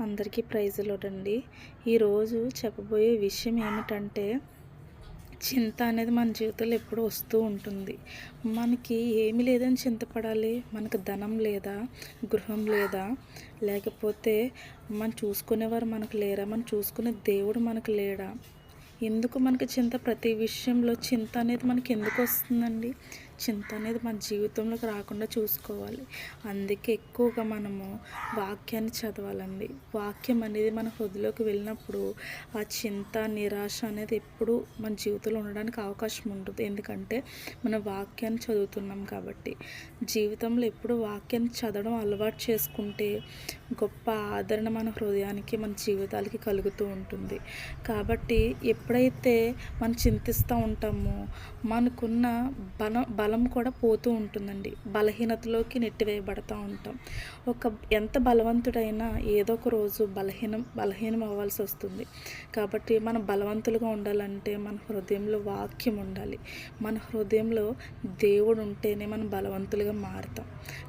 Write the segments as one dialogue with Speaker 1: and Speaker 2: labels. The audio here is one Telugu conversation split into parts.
Speaker 1: అందరికీ ప్రైజులోటండి. ఈరోజు చెప్పబోయే విషయం ఏమిటంటే, చింత అనేది మన జీవితంలో ఎప్పుడూ వస్తూ ఉంటుంది. మనకి ఏమీ లేదని చింతపడాలి. మనకు ధనం లేదా, గృహం లేదా, లేకపోతే మనం చూసుకునేవారు మనకు లేరా, మనం చూసుకునే దేవుడు మనకు లేడా, ఎందుకు మనకి చింత? ప్రతి విషయంలో చింత అనేది మనకి ఎందుకు వస్తుందండి? చింత అనేది మన జీవితంలోకి రాకుండా చూసుకోవాలి. అందుకే ఎక్కువగా మనము వాక్యాన్ని చదవాలండి. వాక్యం అనేది మన హృదయలోకి వెళ్ళినప్పుడు ఆ చింత, నిరాశ అనేది ఎప్పుడు మన జీవితంలో ఉండడానికి అవకాశం ఉంటుంది. ఎందుకంటే మన వాక్యాన్ని చదువుతున్నాం కాబట్టి. జీవితంలో ఎప్పుడు వాక్యాన్ని చదవడం అలవాటు చేసుకుంటే గొప్ప ఆదరణ మన హృదయానికి, మన జీవితాలకి కలుగుతూ ఉంటుంది. కాబట్టి ఎప్పుడైతే మనం చింతిస్తూ ఉంటామో మనకున్న బలం కూడా పోతూ ఉంటుందండి. బలహీనతలోకి నెట్టివేయబడతా ఉంటాం. ఎంత బలవంతుడైనా ఏదో ఒక రోజు బలహీనం అవ్వాల్సి వస్తుంది. కాబట్టి మనం బలవంతులుగా ఉండాలంటే మన హృదయంలో వాక్యం ఉండాలి. మన హృదయంలో దేవుడు ఉంటేనే మనం బలవంతులుగా మారుతాం.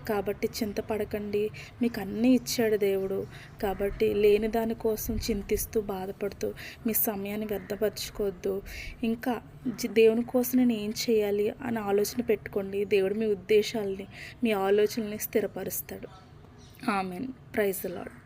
Speaker 1: కాబట్టి చింతపడకండి. మీకు అన్నీ ఇచ్చాడు దేవుడు. కాబట్టి లేని దానికోసం చింతిస్తూ బాధపడుతూ మీ సమయాన్ని వ్యర్థపరచుకోవద్దు. ఇంకా దేవుని కోసం నేను ఏం చేయాలి అని ఆలోచన పెట్టుకోండి. దేవుడు మీ ఉద్దేశాలని, మీ ఆలోచనల్ని స్థిరపరుస్తాడు. ఆమెన్. Praise the lord.